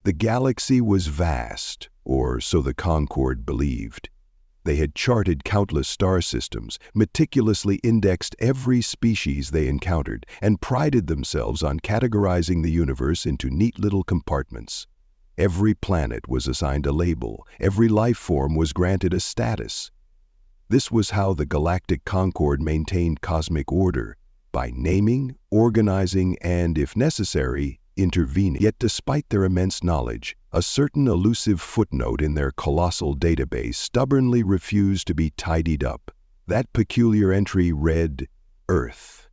The galaxy was vast, or so the Concorde believed. They had charted countless star systems, meticulously indexed every species they encountered, and prided themselves on categorizing the universe into neat little compartments. Every planet was assigned a label, every life form was granted a status. This was how the Galactic Concorde maintained cosmic order, by naming, organizing, and, if necessary, intervening. Yet despite their immense knowledge, a certain elusive footnote in their colossal database stubbornly refused to be tidied up. That peculiar entry read, Earth,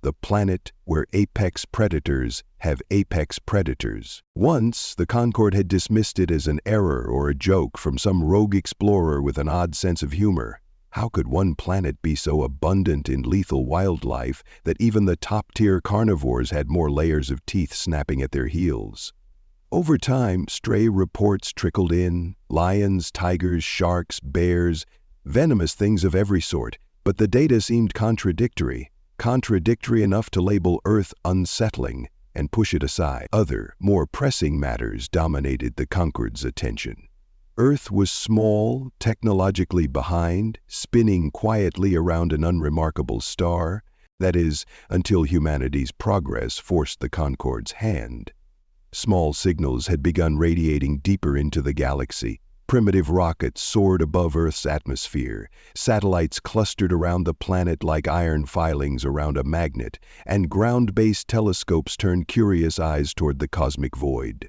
the planet where apex predators have apex predators. Once, the Concorde had dismissed it as an error or a joke from some rogue explorer with an odd sense of humor. How could one planet be so abundant in lethal wildlife that even the top-tier carnivores had more layers of teeth snapping at their heels? Over time, stray reports trickled in: lions, tigers, sharks, bears, venomous things of every sort, but the data seemed contradictory enough to label Earth unsettling and push it aside. Other, more pressing matters dominated the Concorde's attention. Earth was small, technologically behind, spinning quietly around an unremarkable star, that is, until humanity's progress forced the Concorde's hand. Small signals had begun radiating deeper into the galaxy. Primitive rockets soared above Earth's atmosphere, satellites clustered around the planet like iron filings around a magnet, and ground-based telescopes turned curious eyes toward the cosmic void.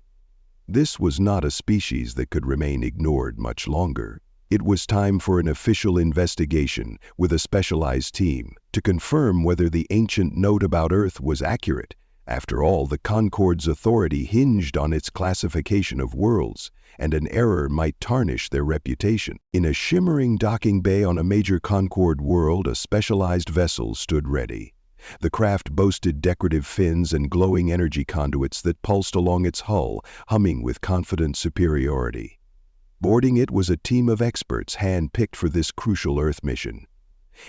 This was not a species that could remain ignored much longer. It was time for an official investigation with a specialized team to confirm whether the ancient note about Earth was accurate. After all, the Concorde's authority hinged on its classification of worlds, and an error might tarnish their reputation. In a shimmering docking bay on a major Concorde world, a specialized vessel stood ready. The craft boasted decorative fins and glowing energy conduits that pulsed along its hull, humming with confident superiority. Boarding it was a team of experts hand-picked for this crucial Earth mission.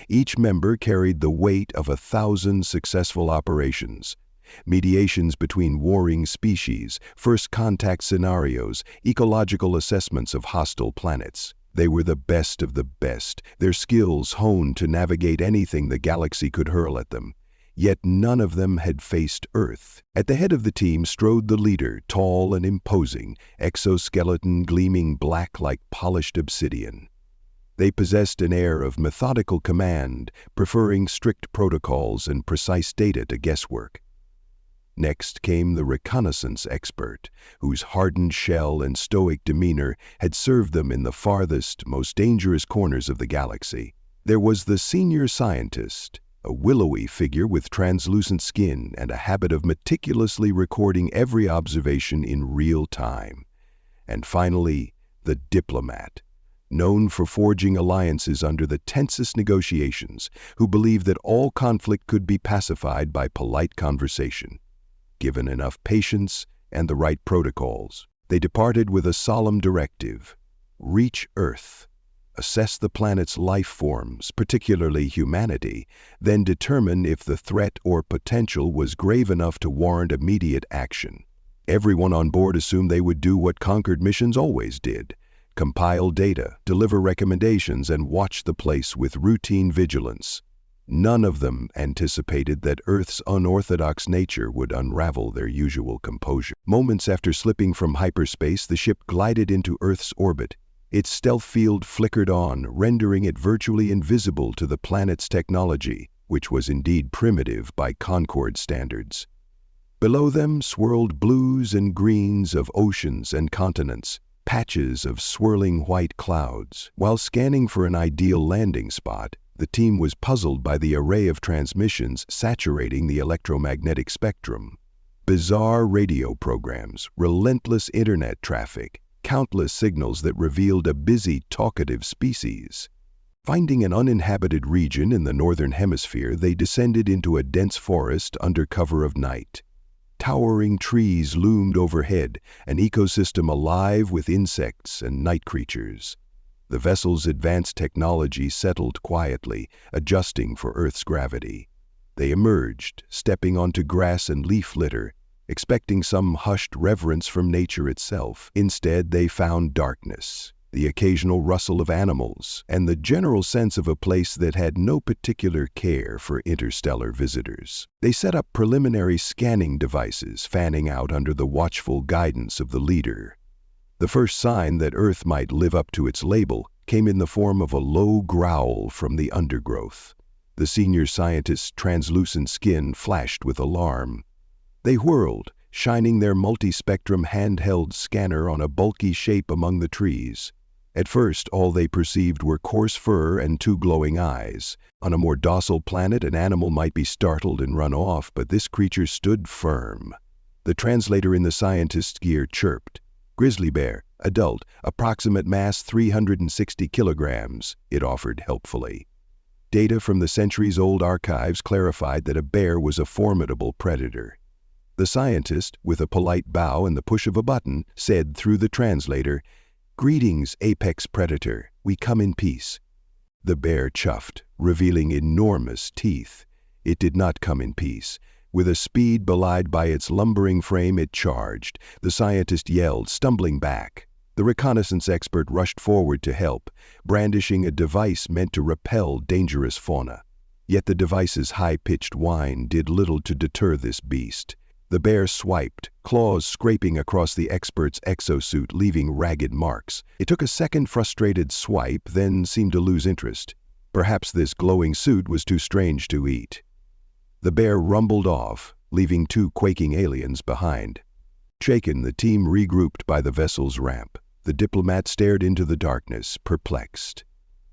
Each member carried the weight of 1,000 successful operations. Mediations between warring species, first contact scenarios, ecological assessments of hostile planets. They were the best of the best, their skills honed to navigate anything the galaxy could hurl at them. Yet none of them had faced Earth. At the head of the team strode the leader, tall and imposing, exoskeleton gleaming black like polished obsidian. They possessed an air of methodical command, preferring strict protocols and precise data to guesswork. Next came the reconnaissance expert, whose hardened shell and stoic demeanor had served them in the farthest, most dangerous corners of the galaxy. There was the senior scientist, a willowy figure with translucent skin and a habit of meticulously recording every observation in real time. And finally, the diplomat, known for forging alliances under the tensest negotiations, who believed that all conflict could be pacified by polite conversation. Given enough patience and the right protocols, they departed with a solemn directive: reach Earth, assess the planet's life forms, particularly humanity, then determine if the threat or potential was grave enough to warrant immediate action. Everyone on board assumed they would do what Concorde missions always did: compile data, deliver recommendations, and watch the place with routine vigilance. None of them anticipated that Earth's unorthodox nature would unravel their usual composure. Moments after slipping from hyperspace, the ship glided into Earth's orbit. Its stealth field flickered on, rendering it virtually invisible to the planet's technology, which was indeed primitive by Concorde standards. Below them swirled blues and greens of oceans and continents, patches of swirling white clouds. While scanning for an ideal landing spot, the team was puzzled by the array of transmissions saturating the electromagnetic spectrum. Bizarre radio programs, relentless internet traffic, countless signals that revealed a busy, talkative species. Finding an uninhabited region in the northern hemisphere, they descended into a dense forest under cover of night. Towering trees loomed overhead, an ecosystem alive with insects and night creatures. The vessel's advanced technology settled quietly, adjusting for Earth's gravity. They emerged, stepping onto grass and leaf litter, expecting some hushed reverence from nature itself. Instead, they found darkness, the occasional rustle of animals, and the general sense of a place that had no particular care for interstellar visitors. They set up preliminary scanning devices, fanning out under the watchful guidance of the leader. The first sign that Earth might live up to its label came in the form of a low growl from the undergrowth. The senior scientist's translucent skin flashed with alarm. They whirled, shining their multi-spectrum handheld scanner on a bulky shape among the trees. At first, all they perceived were coarse fur and two glowing eyes. On a more docile planet, an animal might be startled and run off, but this creature stood firm. The translator in the scientist's gear chirped. "Grizzly bear, adult, approximate mass 360 kilograms, it offered helpfully. Data from the centuries-old archives clarified that a bear was a formidable predator. The scientist, with a polite bow and the push of a button, said through the translator, "Greetings, apex predator. We come in peace." The bear chuffed, revealing enormous teeth. It did not come in peace. With a speed belied by its lumbering frame, it charged. The scientist yelled, stumbling back. The reconnaissance expert rushed forward to help, brandishing a device meant to repel dangerous fauna. Yet the device's high-pitched whine did little to deter this beast. The bear swiped, claws scraping across the expert's exosuit, leaving ragged marks. It took a second frustrated swipe, then seemed to lose interest. Perhaps this glowing suit was too strange to eat. The bear rumbled off, leaving two quaking aliens behind. Shaken, the team regrouped by the vessel's ramp. The diplomat stared into the darkness, perplexed.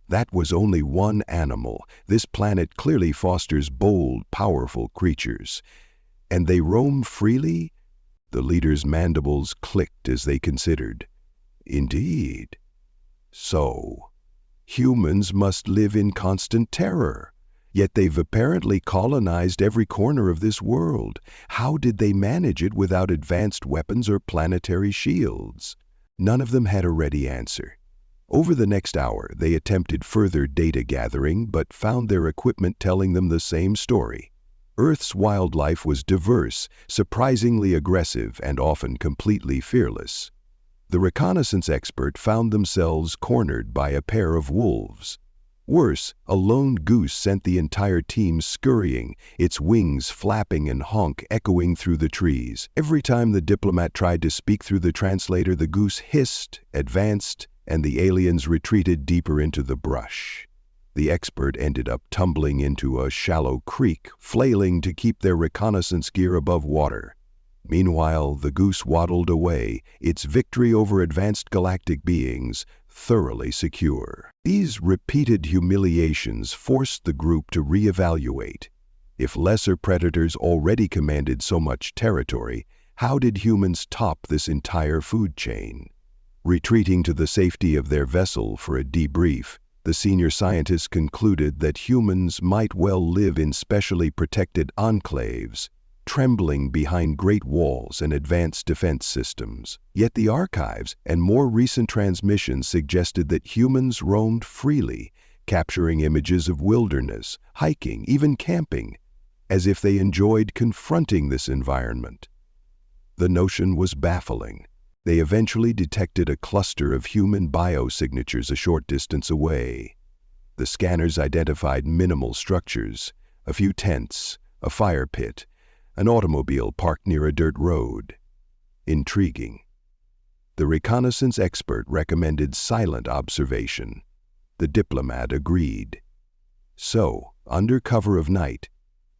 That was only one animal. This planet clearly fosters bold, powerful creatures. And they roam freely? The leader's mandibles clicked as they considered. Indeed. So, humans must live in constant terror. Yet they've apparently colonized every corner of this world. How did they manage it without advanced weapons or planetary shields? None of them had a ready answer. Over the next hour, they attempted further data gathering, but found their equipment telling them the same story. Earth's wildlife was diverse, surprisingly aggressive, and often completely fearless. The reconnaissance expert found themselves cornered by a pair of wolves. Worse, a lone goose sent the entire team scurrying, its wings flapping and honk echoing through the trees. Every time the diplomat tried to speak through the translator, the goose hissed, advanced, and the aliens retreated deeper into the brush. The expert ended up tumbling into a shallow creek, flailing to keep their reconnaissance gear above water. Meanwhile, the goose waddled away, its victory over advanced galactic beings thoroughly secure. These repeated humiliations forced the group to reevaluate. If lesser predators already commanded so much territory, how did humans top this entire food chain? Retreating to the safety of their vessel for a debrief, the senior scientists concluded that humans might well live in specially protected enclaves, trembling behind great walls and advanced defense systems. Yet the archives and more recent transmissions suggested that humans roamed freely, capturing images of wilderness, hiking, even camping, as if they enjoyed confronting this environment. The notion was baffling. They eventually detected a cluster of human biosignatures a short distance away. The scanners identified minimal structures, a few tents, a fire pit, an automobile parked near a dirt road. Intriguing. The reconnaissance expert recommended silent observation. The diplomat agreed. So, under cover of night,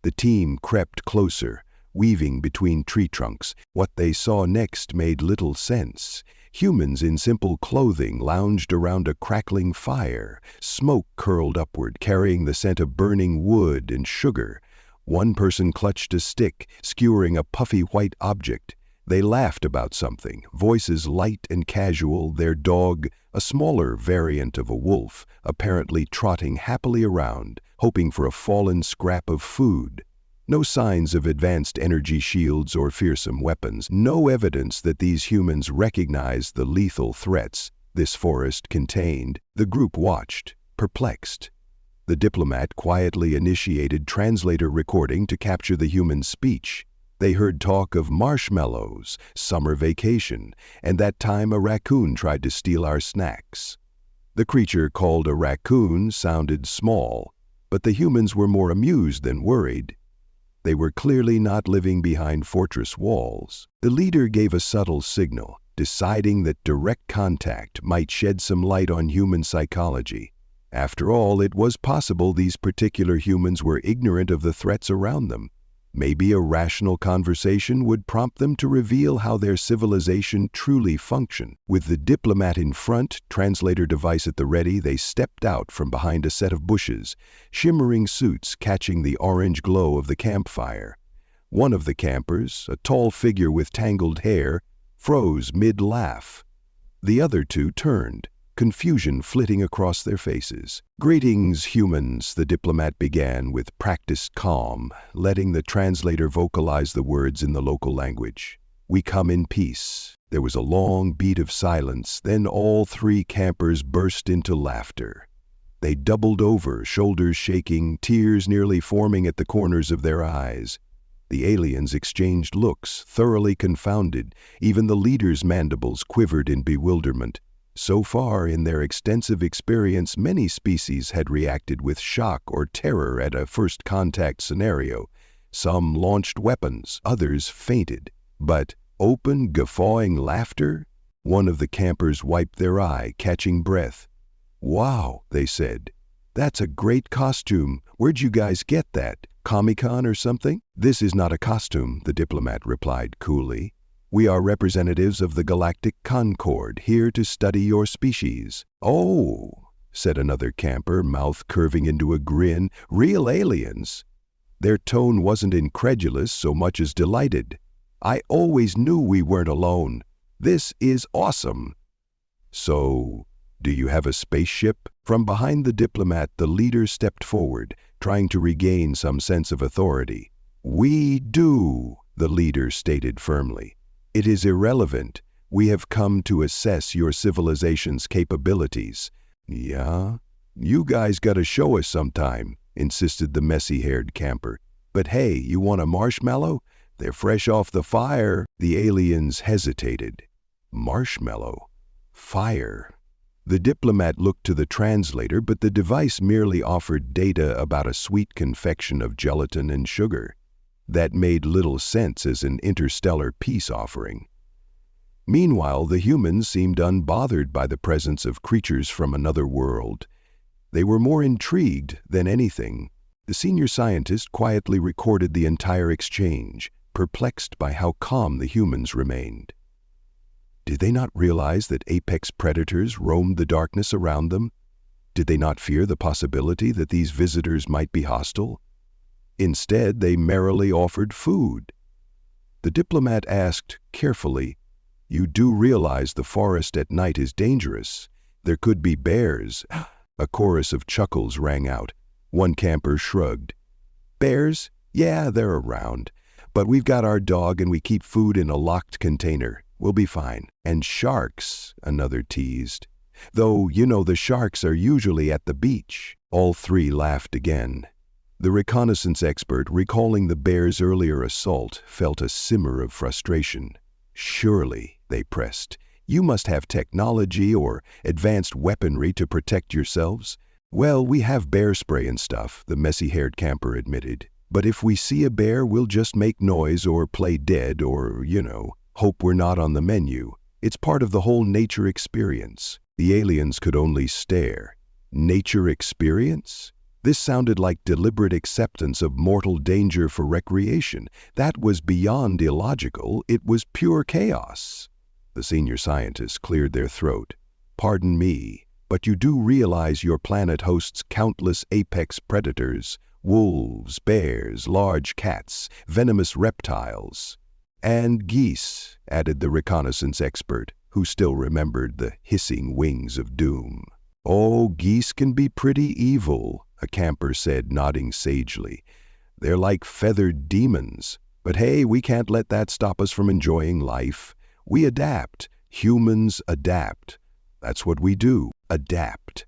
the team crept closer, weaving between tree trunks. What they saw next made little sense. Humans in simple clothing lounged around a crackling fire. Smoke curled upward, carrying the scent of burning wood and sugar. One person clutched a stick, skewering a puffy white object. They laughed about something, voices light and casual, their dog, a smaller variant of a wolf, apparently trotting happily around, hoping for a fallen scrap of food. No signs of advanced energy shields or fearsome weapons, no evidence that these humans recognized the lethal threats this forest contained. The group watched, perplexed. The diplomat quietly initiated translator recording to capture the human speech. They heard talk of marshmallows, summer vacation, and that time a raccoon tried to steal our snacks. The creature called a raccoon sounded small, but the humans were more amused than worried. They were clearly not living behind fortress walls. The leader gave a subtle signal, deciding that direct contact might shed some light on human psychology. After all, it was possible these particular humans were ignorant of the threats around them. Maybe a rational conversation would prompt them to reveal how their civilization truly functioned. With the diplomat in front, translator device at the ready, they stepped out from behind a set of bushes, shimmering suits catching the orange glow of the campfire. One of the campers, a tall figure with tangled hair, froze mid-laugh. The other two turned, confusion flitting across their faces. "Greetings, humans," the diplomat began with practiced calm, letting the translator vocalize the words in the local language. "We come in peace." There was a long beat of silence, then all three campers burst into laughter. They doubled over, shoulders shaking, tears nearly forming at the corners of their eyes. The aliens exchanged looks, thoroughly confounded. Even the leader's mandibles quivered in bewilderment. So far in their extensive experience, many species had reacted with shock or terror at a first contact scenario. Some launched weapons, others fainted. But open, guffawing laughter? One of the campers wiped their eye, catching breath. "Wow," they said. "That's a great costume. Where'd you guys get that? Comic-Con or something?" "This is not a costume," the diplomat replied coolly. "We are representatives of the Galactic Concord, here to study your species." "Oh," said another camper, mouth curving into a grin. "Real aliens?" Their tone wasn't incredulous so much as delighted. "I always knew we weren't alone. This is awesome." "So, do you have a spaceship?" From behind the diplomat, the leader stepped forward, trying to regain some sense of authority. "We do," the leader stated firmly. "It is irrelevant. We have come to assess your civilization's capabilities." "Yeah? You guys gotta show us sometime," insisted the messy-haired camper. "But hey, you want a marshmallow? They're fresh off the fire." The aliens hesitated. Marshmallow? Fire? The diplomat looked to the translator, but the device merely offered data about a sweet confection of gelatin and sugar. That made little sense as an interstellar peace offering. Meanwhile, the humans seemed unbothered by the presence of creatures from another world. They were more intrigued than anything. The senior scientist quietly recorded the entire exchange, perplexed by how calm the humans remained. Did they not realize that apex predators roamed the darkness around them? Did they not fear the possibility that these visitors might be hostile? Instead, they merrily offered food. The diplomat asked carefully, "You do realize the forest at night is dangerous. There could be bears." A chorus of chuckles rang out. One camper shrugged. "Bears? Yeah, they're around. But we've got our dog and we keep food in a locked container. We'll be fine." "And sharks," another teased. "Though, you know, the sharks are usually at the beach." All three laughed again. The reconnaissance expert, recalling the bear's earlier assault, felt a simmer of frustration. "Surely," they pressed, "you must have technology or advanced weaponry to protect yourselves." "Well, we have bear spray and stuff," the messy-haired camper admitted. "But if we see a bear, we'll just make noise or play dead or, hope we're not on the menu. It's part of the whole nature experience." The aliens could only stare. Nature experience? This sounded like deliberate acceptance of mortal danger for recreation. That was beyond illogical. It was pure chaos. The senior scientists cleared their throat. "Pardon me, but you do realize your planet hosts countless apex predators, wolves, bears, large cats, venomous reptiles." "And geese," added the reconnaissance expert, who still remembered the hissing wings of doom. "Oh, geese can be pretty evil," a camper said, nodding sagely. "They're like feathered demons. But hey, we can't let that stop us from enjoying life. We adapt. Humans adapt. That's what we do, adapt."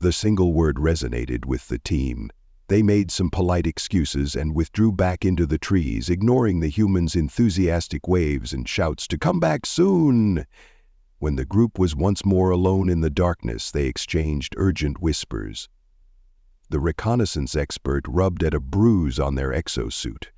The single word resonated with the team. They made some polite excuses and withdrew back into the trees, ignoring the humans' enthusiastic waves and shouts to come back soon. When the group was once more alone in the darkness, they exchanged urgent whispers. The reconnaissance expert rubbed at a bruise on their exosuit.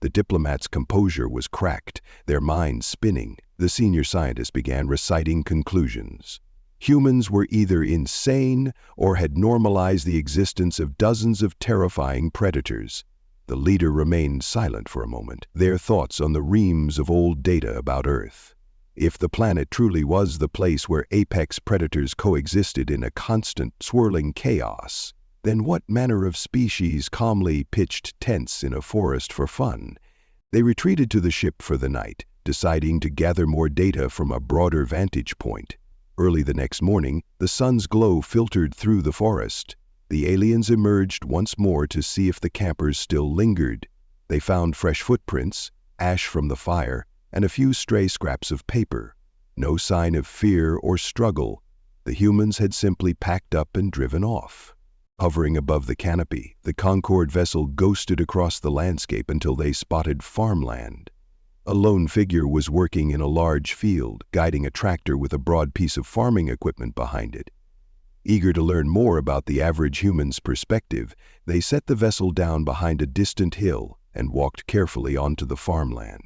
The diplomat's composure was cracked, their minds spinning. The senior scientist began reciting conclusions. Humans were either insane or had normalized the existence of dozens of terrifying predators. The leader remained silent for a moment, their thoughts on the reams of old data about Earth. If the planet truly was the place where apex predators coexisted in a constant, swirling chaos, then what manner of species calmly pitched tents in a forest for fun? They retreated to the ship for the night, deciding to gather more data from a broader vantage point. Early the next morning, the sun's glow filtered through the forest. The aliens emerged once more to see if the campers still lingered. They found fresh footprints, ash from the fire, and a few stray scraps of paper. No sign of fear or struggle. The humans had simply packed up and driven off. Hovering above the canopy, the Concorde vessel ghosted across the landscape until they spotted farmland. A lone figure was working in a large field, guiding a tractor with a broad piece of farming equipment behind it. Eager to learn more about the average human's perspective, they set the vessel down behind a distant hill and walked carefully onto the farmland.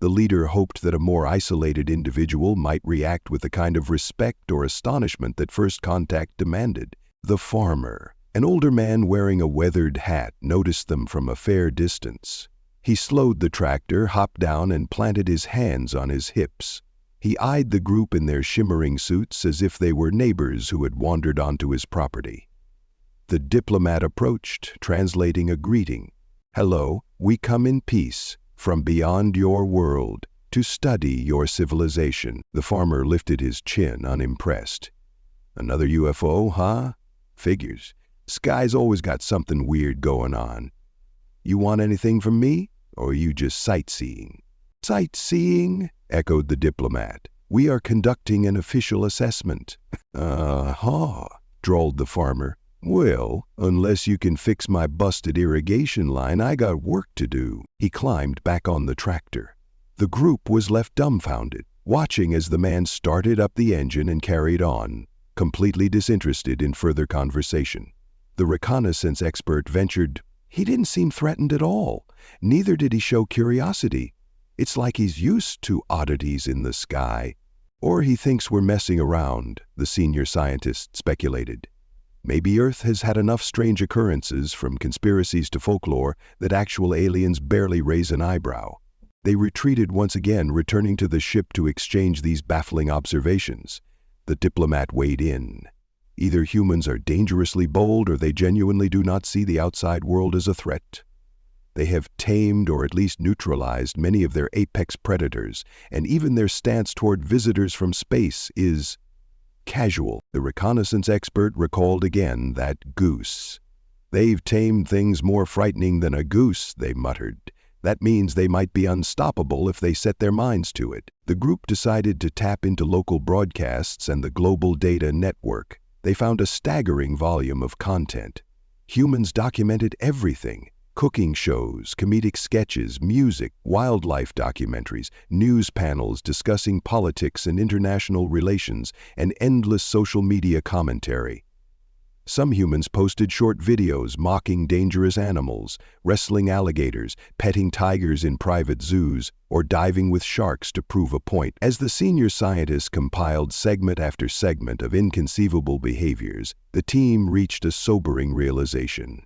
The leader hoped that a more isolated individual might react with the kind of respect or astonishment that first contact demanded. The farmer, an older man wearing a weathered hat, noticed them from a fair distance. He slowed the tractor, hopped down, and planted his hands on his hips. He eyed the group in their shimmering suits as if they were neighbors who had wandered onto his property. The diplomat approached, translating a greeting. "Hello, we come in peace, from beyond your world, to study your civilization." The farmer lifted his chin, unimpressed. "Another UFO, huh? Figures. Sky's always got something weird going on. You want anything from me? Or are you just sightseeing?" "Sightseeing?" echoed the diplomat. "We are conducting an official assessment." "Uh-huh," drawled the farmer. "Well, unless you can fix my busted irrigation line, I got work to do." He climbed back on the tractor. The group was left dumbfounded, watching as the man started up the engine and carried on, completely disinterested in further conversation. The reconnaissance expert ventured, "He didn't seem threatened at all. Neither did he show curiosity. It's like he's used to oddities in the sky. Or he thinks we're messing around," the senior scientist speculated. "Maybe Earth has had enough strange occurrences, from conspiracies to folklore, that actual aliens barely raise an eyebrow." They retreated once again, returning to the ship to exchange these baffling observations. The diplomat weighed in. Either humans are dangerously bold or they genuinely do not see the outside world as a threat. They have tamed or at least neutralized many of their apex predators, and even their stance toward visitors from space is casual. The reconnaissance expert recalled again that goose. "They've tamed things more frightening than a goose," they muttered. "That means they might be unstoppable if they set their minds to it." The group decided to tap into local broadcasts and the global data network. They found a staggering volume of content. Humans documented everything: cooking shows, comedic sketches, music, wildlife documentaries, news panels discussing politics and international relations, and endless social media commentary. Some humans posted short videos mocking dangerous animals, wrestling alligators, petting tigers in private zoos, or diving with sharks to prove a point. As the senior scientist compiled segment after segment of inconceivable behaviors, the team reached a sobering realization.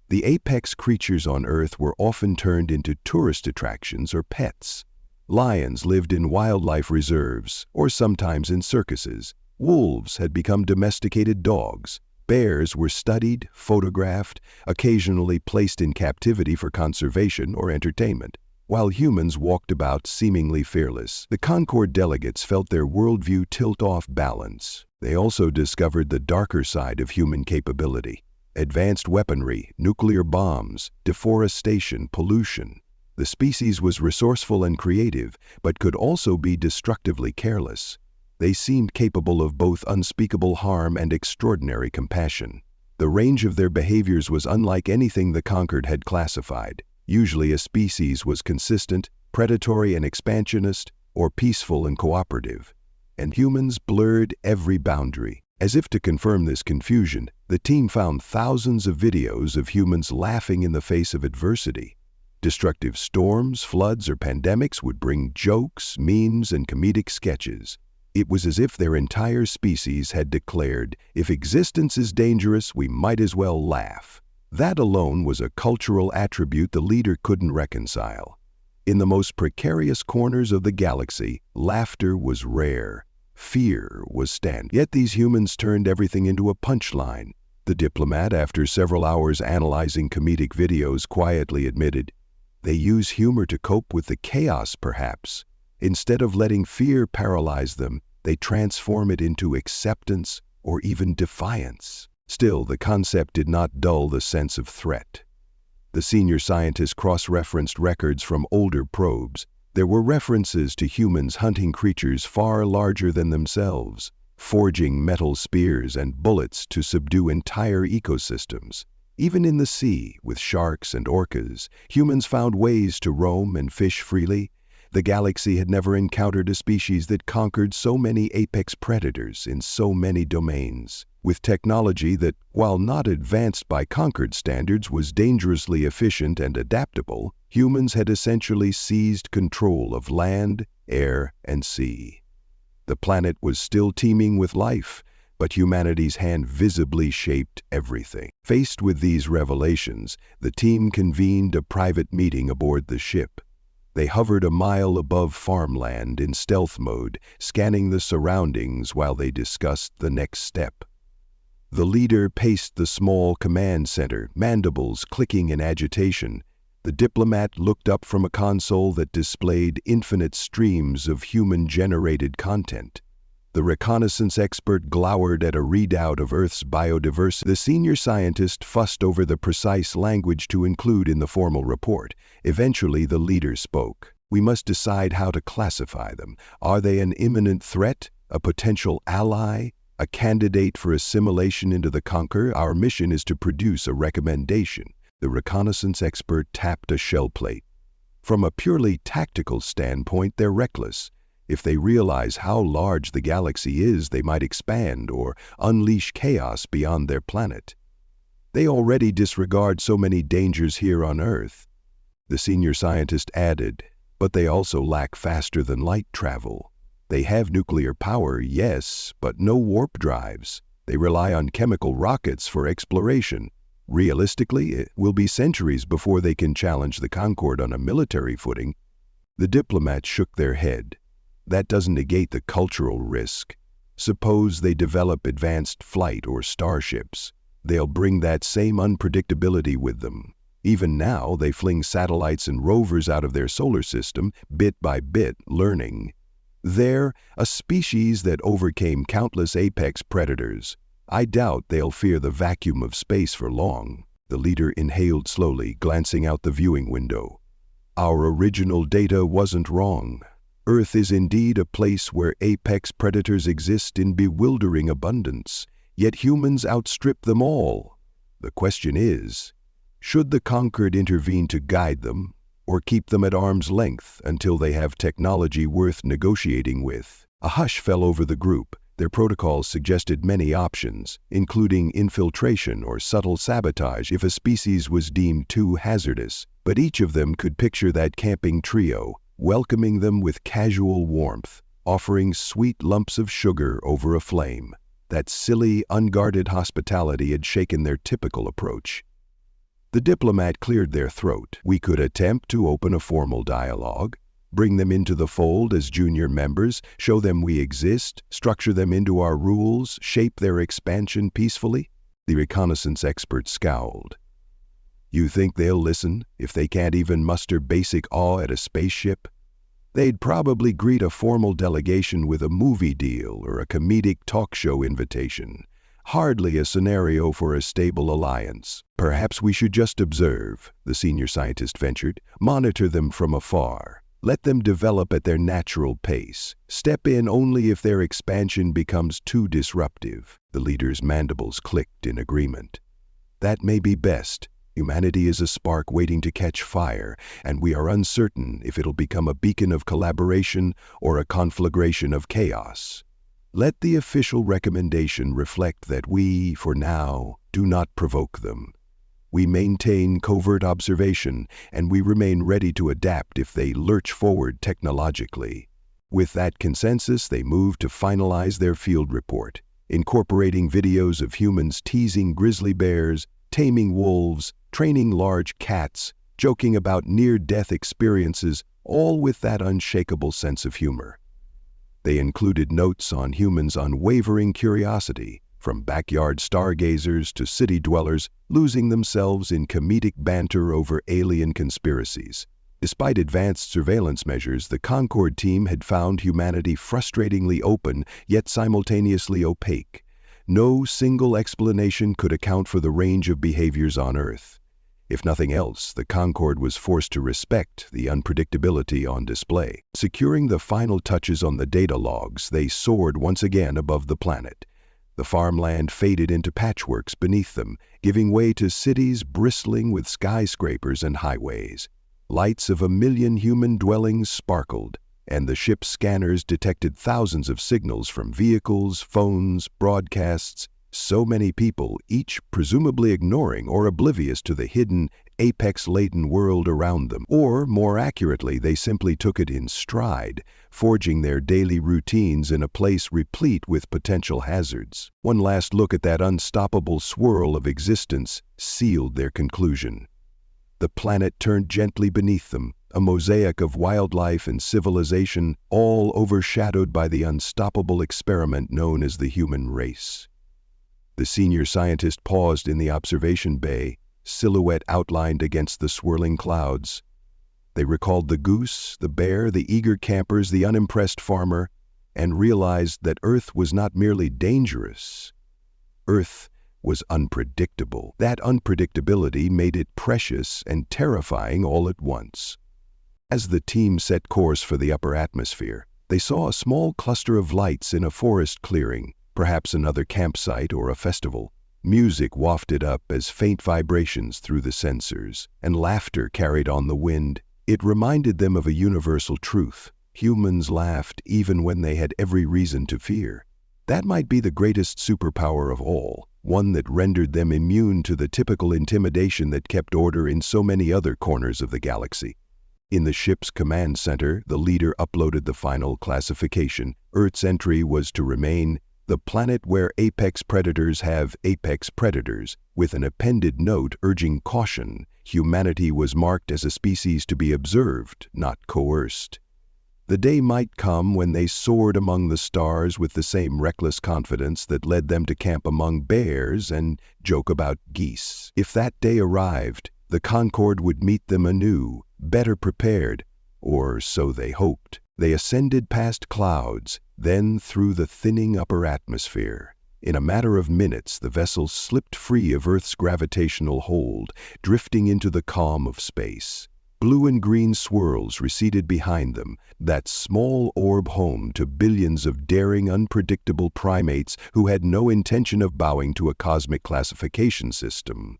The apex creatures on Earth were often turned into tourist attractions or pets. Lions lived in wildlife reserves, or sometimes in circuses. Wolves had become domesticated dogs. Bears were studied, photographed, occasionally placed in captivity for conservation or entertainment, while humans walked about seemingly fearless. The Concorde delegates felt their worldview tilt off balance. They also discovered the darker side of human capability: advanced weaponry, nuclear bombs, deforestation, pollution. The species was resourceful and creative, but could also be destructively careless. They seemed capable of both unspeakable harm and extraordinary compassion. The range of their behaviors was unlike anything the conquered had classified. Usually a species was consistent, predatory and expansionist, or peaceful and cooperative. And humans blurred every boundary. As if to confirm this confusion, the team found thousands of videos of humans laughing in the face of adversity. Destructive storms, floods, or pandemics would bring jokes, memes, and comedic sketches. It was as if their entire species had declared, if existence is dangerous, we might as well laugh. That alone was a cultural attribute the leader couldn't reconcile. In the most precarious corners of the galaxy, laughter was rare. Fear was standard. Yet these humans turned everything into a punchline. The diplomat, after several hours analyzing comedic videos, quietly admitted, they use humor to cope with the chaos, perhaps. Instead of letting fear paralyze them, they transform it into acceptance or even defiance. Still, the concept did not dull the sense of threat. The senior scientist cross-referenced records from older probes. There were references to humans hunting creatures far larger than themselves, forging metal spears and bullets to subdue entire ecosystems. Even in the sea, with sharks and orcas, humans found ways to roam and fish freely. The galaxy had never encountered a species that conquered so many apex predators in so many domains. With technology that, while not advanced by conquered standards, was dangerously efficient and adaptable, humans had essentially seized control of land, air, and sea. The planet was still teeming with life, but humanity's hand visibly shaped everything. Faced with these revelations, the team convened a private meeting aboard the ship. They hovered a mile above farmland in stealth mode, scanning the surroundings while they discussed the next step. The leader paced the small command center, mandibles clicking in agitation. The diplomat looked up from a console that displayed infinite streams of human-generated content. The reconnaissance expert glowered at a readout of Earth's biodiversity. The senior scientist fussed over the precise language to include in the formal report. Eventually, the leader spoke. We must decide how to classify them. Are they an imminent threat, a potential ally, a candidate for assimilation into the conqueror? Our mission is to produce a recommendation. The reconnaissance expert tapped a shell plate. From a purely tactical standpoint, they're reckless. If they realize how large the galaxy is, they might expand or unleash chaos beyond their planet. They already disregard so many dangers here on Earth. The senior scientist added, but they also lack faster-than-light travel. They have nuclear power, yes, but no warp drives. They rely on chemical rockets for exploration. Realistically, it will be centuries before they can challenge the Concorde on a military footing. The diplomats shook their head. That doesn't negate the cultural risk. Suppose they develop advanced flight or starships. They'll bring that same unpredictability with them. Even now, they fling satellites and rovers out of their solar system, bit by bit, learning. They're a species that overcame countless apex predators. I doubt they'll fear the vacuum of space for long. The leader inhaled slowly, glancing out the viewing window. Our original data wasn't wrong. Earth is indeed a place where apex predators exist in bewildering abundance, yet humans outstrip them all. The question is, should the conquered intervene to guide them, or keep them at arm's length until they have technology worth negotiating with? A hush fell over the group. Their protocols suggested many options, including infiltration or subtle sabotage if a species was deemed too hazardous, but each of them could picture that camping trio, welcoming them with casual warmth, offering sweet lumps of sugar over a flame. That silly, unguarded hospitality had shaken their typical approach. The diplomat cleared their throat. We could attempt to open a formal dialogue, bring them into the fold as junior members, show them we exist, structure them into our rules, shape their expansion peacefully. The reconnaissance expert scowled. You think they'll listen if they can't even muster basic awe at a spaceship? They'd probably greet a formal delegation with a movie deal or a comedic talk show invitation. Hardly a scenario for a stable alliance. Perhaps we should just observe, the senior scientist ventured. Monitor them from afar. Let them develop at their natural pace. Step in only if their expansion becomes too disruptive. The leader's mandibles clicked in agreement. That may be best. Humanity is a spark waiting to catch fire, and we are uncertain if it'll become a beacon of collaboration or a conflagration of chaos. Let the official recommendation reflect that we, for now, do not provoke them. We maintain covert observation, and we remain ready to adapt if they lurch forward technologically. With that consensus, they move to finalize their field report, incorporating videos of humans teasing grizzly bears, taming wolves, training large cats, joking about near-death experiences, all with that unshakable sense of humor. They included notes on humans' unwavering curiosity, from backyard stargazers to city dwellers losing themselves in comedic banter over alien conspiracies. Despite advanced surveillance measures, the Concord team had found humanity frustratingly open, yet simultaneously opaque. No single explanation could account for the range of behaviors on Earth. If nothing else, the Concord was forced to respect the unpredictability on display. Securing the final touches on the data logs, they soared once again above the planet. The farmland faded into patchworks beneath them, giving way to cities bristling with skyscrapers and highways. Lights of 1 million human dwellings sparkled, and the ship's scanners detected thousands of signals from vehicles, phones, broadcasts. So many people, each presumably ignoring or oblivious to the hidden, apex-laden world around them. Or, more accurately, they simply took it in stride, forging their daily routines in a place replete with potential hazards. One last look at that unstoppable swirl of existence sealed their conclusion. The planet turned gently beneath them, a mosaic of wildlife and civilization, all overshadowed by the unstoppable experiment known as the human race. The senior scientist paused in the observation bay, silhouette outlined against the swirling clouds. They recalled the goose, the bear, the eager campers, the unimpressed farmer, and realized that Earth was not merely dangerous. Earth was unpredictable. That unpredictability made it precious and terrifying all at once. As the team set course for the upper atmosphere, they saw a small cluster of lights in a forest clearing, perhaps another campsite or a festival. Music wafted up as faint vibrations through the sensors, and laughter carried on the wind. It reminded them of a universal truth. Humans laughed even when they had every reason to fear. That might be the greatest superpower of all, one that rendered them immune to the typical intimidation that kept order in so many other corners of the galaxy. In the ship's command center, the leader uploaded the final classification. Earth's entry was to remain the planet where apex predators have apex predators, with an appended note urging caution. Humanity was marked as a species to be observed, not coerced. The day might come when they soared among the stars with the same reckless confidence that led them to camp among bears and joke about geese. If that day arrived, the Concord would meet them anew, better prepared, or so they hoped. They ascended past clouds, then through the thinning upper atmosphere. In a matter of minutes, the vessel slipped free of Earth's gravitational hold, drifting into the calm of space. Blue and green swirls receded behind them, that small orb home to billions of daring, unpredictable primates who had no intention of bowing to a cosmic classification system.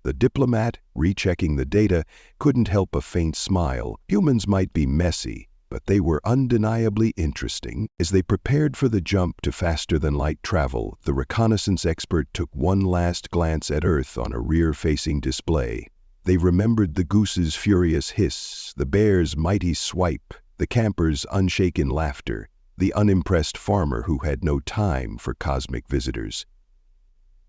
The diplomat, rechecking the data, couldn't help a faint smile. Humans might be messy, but they were undeniably interesting. As they prepared for the jump to faster-than-light travel, the reconnaissance expert took one last glance at Earth on a rear-facing display. They remembered the goose's furious hiss, the bear's mighty swipe, the camper's unshaken laughter, the unimpressed farmer who had no time for cosmic visitors.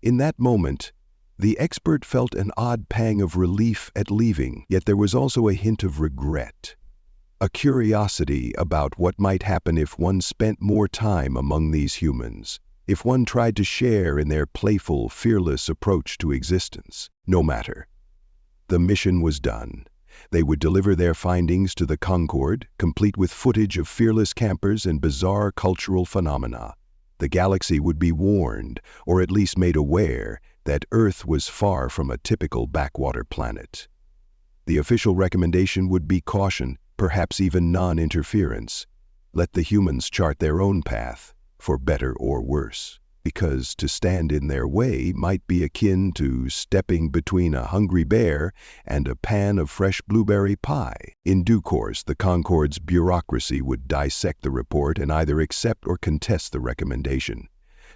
In that moment, the expert felt an odd pang of relief at leaving, yet there was also a hint of regret. A curiosity about what might happen if one spent more time among these humans, if one tried to share in their playful, fearless approach to existence. No matter. The mission was done. They would deliver their findings to the Concord, complete with footage of fearless campers and bizarre cultural phenomena. The galaxy would be warned, or at least made aware, that Earth was far from a typical backwater planet. The official recommendation would be caution, perhaps even non-interference. Let the humans chart their own path, for better or worse. because to stand in their way might be akin to stepping between a hungry bear and a pan of fresh blueberry pie. In due course, the Concorde's bureaucracy would dissect the report and either accept or contest the recommendation.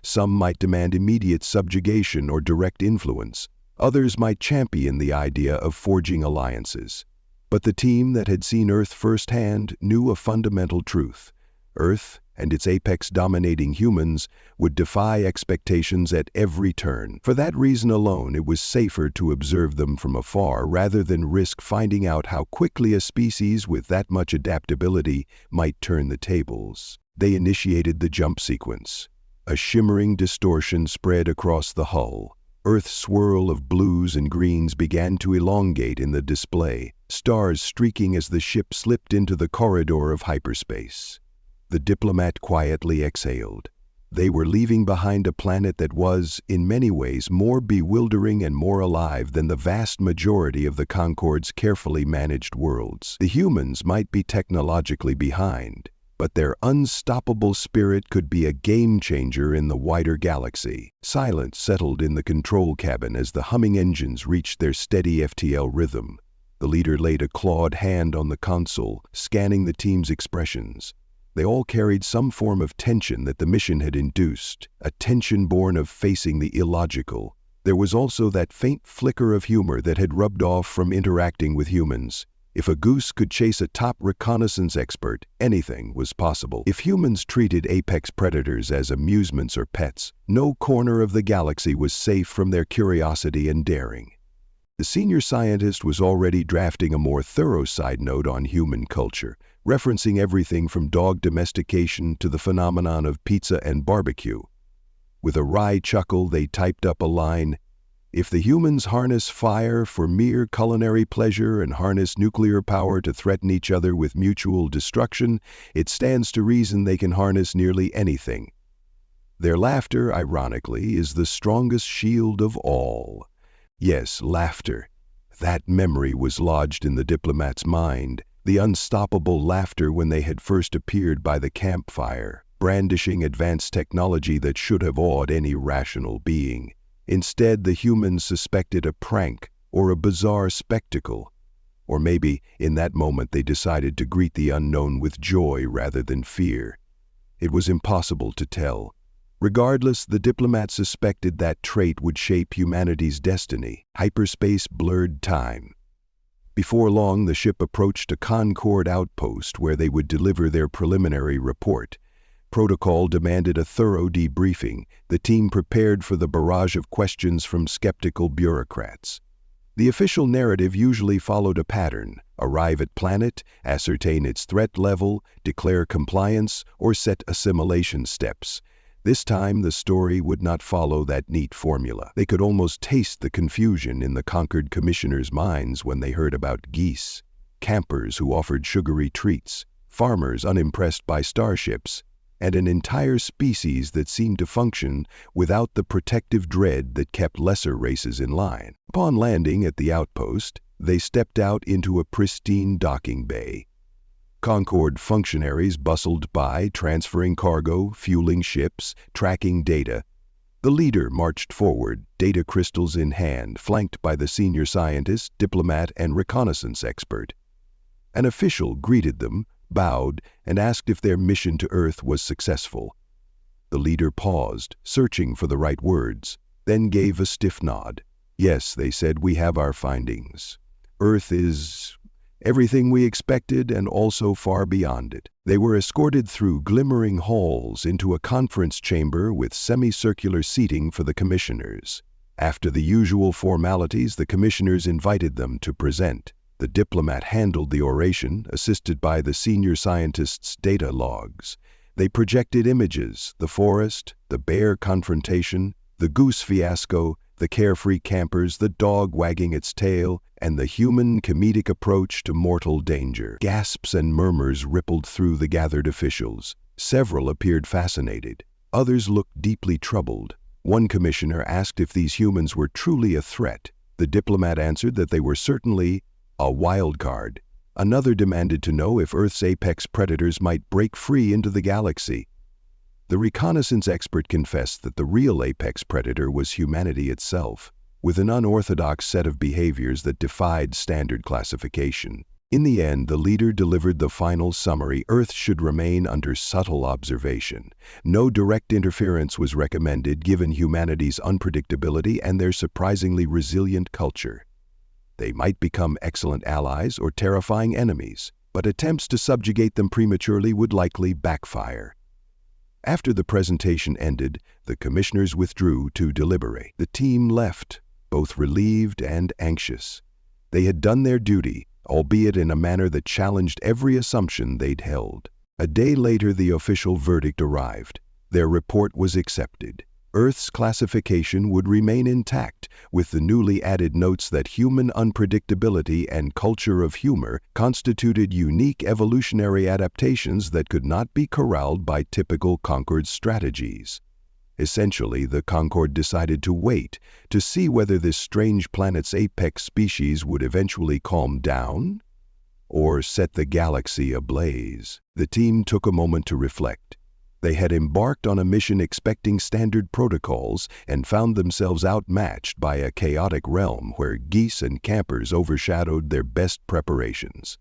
Some might demand immediate subjugation or direct influence. Others might champion the idea of forging alliances. But the team that had seen Earth firsthand knew a fundamental truth. Earth and its apex-dominating humans would defy expectations at every turn. For that reason alone, it was safer to observe them from afar rather than risk finding out how quickly a species with that much adaptability might turn the tables. They initiated the jump sequence. A shimmering distortion spread across the hull. Earth's swirl of blues and greens began to elongate in the display, stars streaking as the ship slipped into the corridor of hyperspace. The diplomat quietly exhaled. They were leaving behind a planet that was, in many ways, more bewildering and more alive than the vast majority of the Concorde's carefully managed worlds. The humans might be technologically behind, but their unstoppable spirit could be a game-changer in the wider galaxy. Silence settled in the control cabin as the humming engines reached their steady FTL rhythm. The leader laid a clawed hand on the console, scanning the team's expressions. They all carried some form of tension that the mission had induced, a tension born of facing the illogical. There was also that faint flicker of humor that had rubbed off from interacting with humans. If a goose could chase a top reconnaissance expert, anything was possible. If humans treated apex predators as amusements or pets, no corner of the galaxy was safe from their curiosity and daring. The senior scientist was already drafting a more thorough side note on human culture, referencing everything from dog domestication to the phenomenon of pizza and barbecue. With a wry chuckle, they typed up a line, "If the humans harness fire for mere culinary pleasure and harness nuclear power to threaten each other with mutual destruction, it stands to reason they can harness nearly anything." Their laughter, ironically, is the strongest shield of all. Yes, laughter. That memory was lodged in the diplomat's mind, the unstoppable laughter when they had first appeared by the campfire, brandishing advanced technology that should have awed any rational being. Instead, the humans suspected a prank or a bizarre spectacle. Or maybe, in that moment, they decided to greet the unknown with joy rather than fear. It was impossible to tell. Regardless, the diplomat suspected that trait would shape humanity's destiny. Hyperspace blurred time. Before long, the ship approached a Concorde outpost where they would deliver their preliminary report. Protocol demanded a thorough debriefing. The team prepared for the barrage of questions from skeptical bureaucrats. The official narrative usually followed a pattern: arrive at planet, ascertain its threat level, declare compliance, or set assimilation steps. This time, the story would not follow that neat formula. They could almost taste the confusion in the conquered commissioners' minds when they heard about geese, campers who offered sugary treats, farmers unimpressed by starships, and an entire species that seemed to function without the protective dread that kept lesser races in line. Upon landing at the outpost, they stepped out into a pristine docking bay. Concorde functionaries bustled by, transferring cargo, fueling ships, tracking data. The leader marched forward, data crystals in hand, flanked by the senior scientist, diplomat, and reconnaissance expert. An official greeted them, bowed, and asked if their mission to Earth was successful. The leader paused, searching for the right words, then gave a stiff nod. "Yes," they said, "we have our findings. Earth is everything we expected and also far beyond it." They were escorted through glimmering halls into a conference chamber with semicircular seating for the commissioners. After the usual formalities, the commissioners invited them to present. The diplomat handled the oration, assisted by the senior scientist's data logs. They projected images: the forest, the bear confrontation, the goose fiasco, the carefree campers, the dog wagging its tail, and the human comedic approach to mortal danger. Gasps and murmurs rippled through the gathered officials. Several appeared fascinated. Others looked deeply troubled. One commissioner asked if these humans were truly a threat. The diplomat answered that they were certainly a wild card. Another demanded to know if Earth's apex predators might break free into the galaxy. The reconnaissance expert confessed that the real apex predator was humanity itself, with an unorthodox set of behaviors that defied standard classification. In the end, the leader delivered the final summary: Earth should remain under subtle observation. No direct interference was recommended given humanity's unpredictability and their surprisingly resilient culture. They might become excellent allies or terrifying enemies, but attempts to subjugate them prematurely would likely backfire. After the presentation ended, the commissioners withdrew to deliberate. The team left, both relieved and anxious. They had done their duty, albeit in a manner that challenged every assumption they'd held. A day later, the official verdict arrived. Their report was accepted. Earth's classification would remain intact, with the newly added notes that human unpredictability and culture of humor constituted unique evolutionary adaptations that could not be corralled by typical Concord strategies. Essentially, the Concord decided to wait to see whether this strange planet's apex species would eventually calm down or set the galaxy ablaze. The team took a moment to reflect. They had embarked on a mission expecting standard protocols and found themselves outmatched by a chaotic realm where geese and campers overshadowed their best preparations.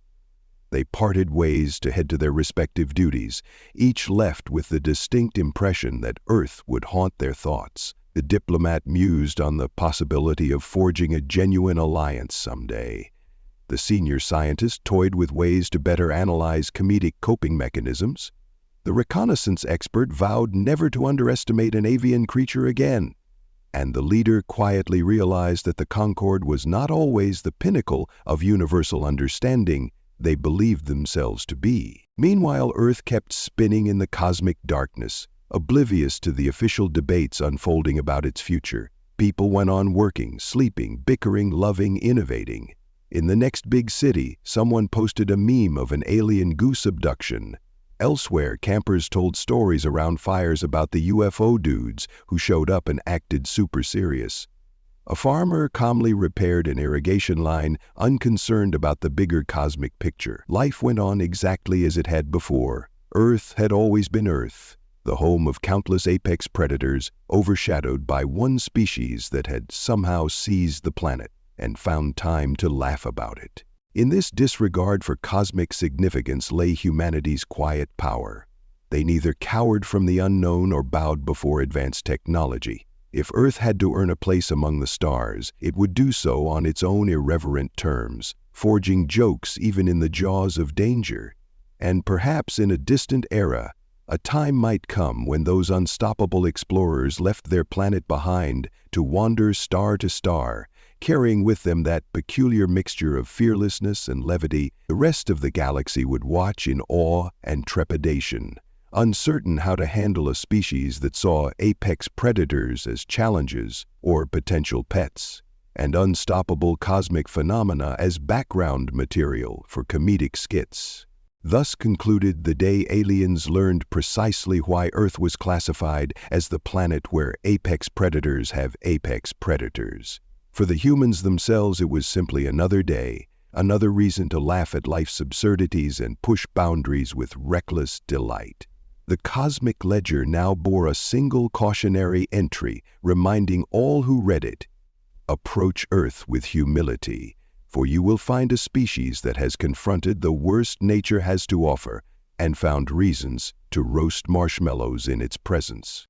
They parted ways to head to their respective duties, each left with the distinct impression that Earth would haunt their thoughts. The diplomat mused on the possibility of forging a genuine alliance someday. The senior scientist toyed with ways to better analyze comedic coping mechanisms. The reconnaissance expert vowed never to underestimate an avian creature again. And the leader quietly realized that the Concord was not always the pinnacle of universal understanding they believed themselves to be. Meanwhile, Earth kept spinning in the cosmic darkness, oblivious to the official debates unfolding about its future. People went on working, sleeping, bickering, loving, innovating. In the next big city, someone posted a meme of an alien goose abduction. Elsewhere, campers told stories around fires about the UFO dudes who showed up and acted super serious. A farmer calmly repaired an irrigation line, unconcerned about the bigger cosmic picture. Life went on exactly as it had before. Earth had always been Earth, the home of countless apex predators, overshadowed by one species that had somehow seized the planet and found time to laugh about it. In this disregard for cosmic significance lay humanity's quiet power. They neither cowered from the unknown or bowed before advanced technology. If Earth had to earn a place among the stars, it would do so on its own irreverent terms, forging jokes even in the jaws of danger. And perhaps in a distant era, a time might come when those unstoppable explorers left their planet behind to wander star to star, carrying with them that peculiar mixture of fearlessness and levity. The rest of the galaxy would watch in awe and trepidation, uncertain how to handle a species that saw apex predators as challenges or potential pets, and unstoppable cosmic phenomena as background material for comedic skits. Thus concluded the day aliens learned precisely why Earth was classified as the planet where apex predators have apex predators. For the humans themselves, it was simply another day, another reason to laugh at life's absurdities and push boundaries with reckless delight. The cosmic ledger now bore a single cautionary entry, reminding all who read it: approach Earth with humility, for you will find a species that has confronted the worst nature has to offer and found reasons to roast marshmallows in its presence.